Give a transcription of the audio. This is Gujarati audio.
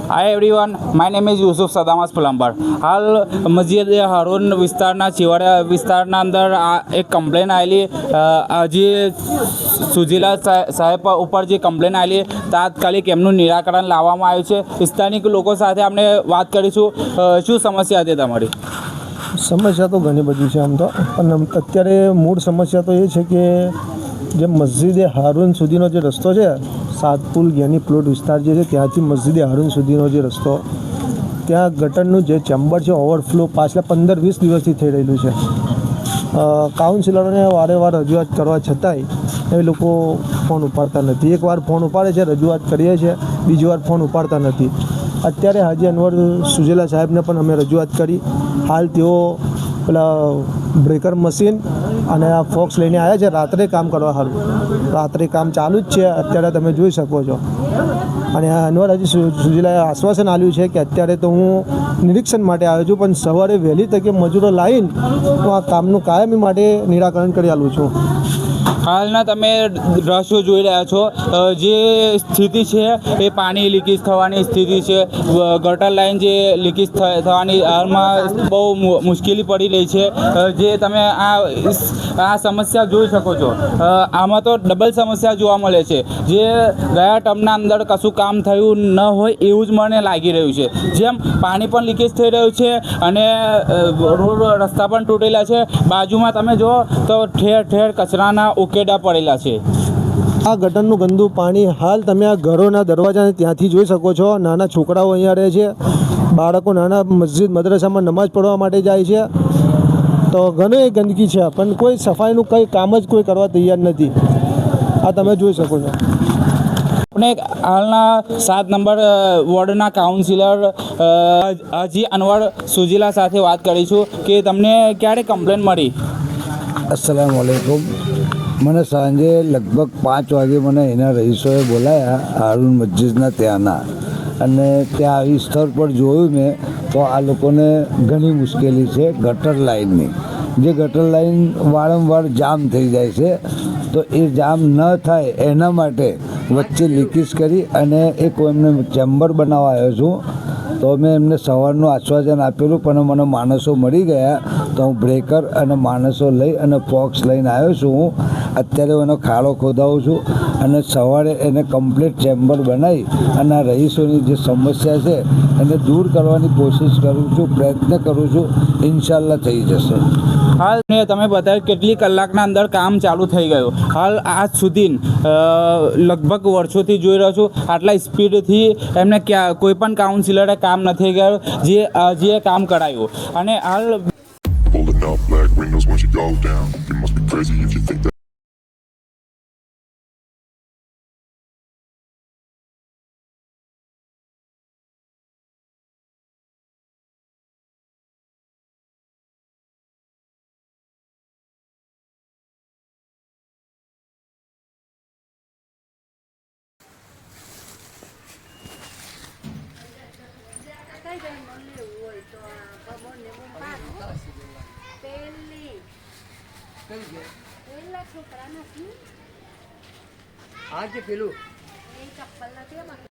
Hi everyone, my name is Yusuf સદામાસ પ્લમ્બર. હાલ મસ્જિદ હારૂન વિસ્તારના છેવાડા વિસ્તારના અંદર એક કમ્પ્લેન આવેલી. હજી સુજીલા સાહેબ ઉપર જે કમ્પ્લેન આવેલી તાત્કાલિક એમનું નિરાકરણ લાવવામાં આવ્યું છે. સ્થાનિક લોકો સાથે આપણે વાત કરીશું. શું સમસ્યા હતી તમારી? સમસ્યા તો ઘણી બધી છે આમ તો, પણ અત્યારે મૂળ સમસ્યા તો એ છે કે જે મસ્જિદે હારૂન સુધીનો જે રસ્તો છે, સાતપુલ જ્ઞાની પ્લોટ વિસ્તાર જે છે ત્યાંથી મસ્જિદે હારૂન સુધીનો જે રસ્તો, ત્યાં ગટરનું જે ચેમ્બર છે ઓવરફ્લો પાછલા 15-20 દિવસથી થઈ રહેલું છે. કાઉન્સિલરોને વારે વાર રજૂઆત કરવા છતાંય એ લોકો ફોન ઉપાડતા નથી. એકવાર ફોન ઉપાડે છે, રજૂઆત કરીએ છીએ, બીજી વાર ફોન ઉપાડતા નથી. અત્યારે હાજી અનવર સુજેલા સાહેબને પણ અમે રજૂઆત કરી. હાલ તેઓ પેલા બ્રેકર મશીન અને આ ફોક્સ લઈને આવ્યા છે રાત્રે કામ કરવા સારું. રાત્રે કામ ચાલુ જ છે અત્યારે, તમે જોઈ શકો છો. અને અનવર હજી સુજેલાએ આશ્વાસન આપ્યું છે કે અત્યારે તો હું નિરીક્ષણ માટે આવ્યો છું, પણ સવારે વહેલી તકે મજૂરો લાવીને હું આ કામનું કાયમી માટે નિરાકરણ કરી આલું છું. હાલના તમે દ્રશ્યો જોઈ રહ્યા છો. જે સ્થિતિ છે એ પાણી લીકેજ થવાની સ્થિતિ છે. ગટર લાઈન જે લીકેજ થવાની હાલમાં બહુ મુશ્કેલી પડી રહી છે. જે તમે આ સમસ્યા જોઈ શકો છો. આમાં તો ડબલ સમસ્યા જોવા મળે છે. જે ગયા ટર્મના અંદર કશું કામ થયું ન હોય એવું જ મને લાગી રહ્યું છે. જેમ પાણી પણ લીકેજ થઈ રહ્યું છે અને રોડ રસ્તા પણ તૂટેલા છે. બાજુમાં તમે જો તો ઠેર ઠેર કચરાના ઉકેડા પડેલા છે. આ ગટરનું ગંદુ પાણી હાલ તમે આ ઘરોના દરવાજાને ત્યાંથી જોઈ શકો છો. નાના છોકરાઓ અહીંયા રહે છે, બાળકો નાના મસ્જિદ મદ્રસામાં નમાઝ પઢવા માટે જાય છે. તો ઘણી ગંદકી છે, પણ કોઈ સફાઈનું કંઈ કામ જ કોઈ કરવા તૈયાર નથી. આ તમે જોઈ શકો છો. આપણે હાલના 7 નંબર વોર્ડના કાઉન્સિલર હાજી અનવર સુજીલા સાથે વાત કરીશું કે તમને ક્યારે કમ્પ્લેન મળી? અસ્સલામુ અલૈકુમ. મને સાંજે લગભગ 5 વાગે મને એના રહીશોએ બોલાયા હારૂન મસ્જિદના ત્યાંના, અને ત્યાં આવી સ્થળ પર જોયું મેં તો આ લોકોને ઘણી મુશ્કેલી છે ગટર લાઇનની. જે ગટર લાઇન વારંવાર જામ થઈ જાય છે, તો એ જામ ન થાય એના માટે વચ્ચે લીકેજ કરી અને એક એમને ચેમ્બર બનાવવા આવ્યો છું. તો મેં એમને સવારનું આશ્વાસન આપેલું, પણ મને માણસો મળી ગયા તો હું બ્રેકર અને માણસો લઈ અને ફોક્સ લઈને આવ્યો છું. હું અત્યારે એનો ખાડો ખોદાવું છું અને સવારે એને કમ્પ્લીટ ચેમ્બર બનાવી અને આ રહીશોની જે સમસ્યા છે એને દૂર કરવાની કોશિશ કરું છું, પ્રયત્ન કરું છું. ઇન્શાલ્લાહ થઈ જશે. હાલ તમે બતાવ્યું કેટલી કલાકના અંદર કામ ચાલુ થઈ ગયું. હાલ આજ સુધી લગભગ વર્ષોથી જોઈ રહ્યો છું આટલા સ્પીડથી એમને કોઈ પણ કાઉન્સિલરે કામ નથી કર્યું જે કામ કરાયું. અને હાલ Pulling up black windows once you go down. You must be crazy if you think that. આજે પેલું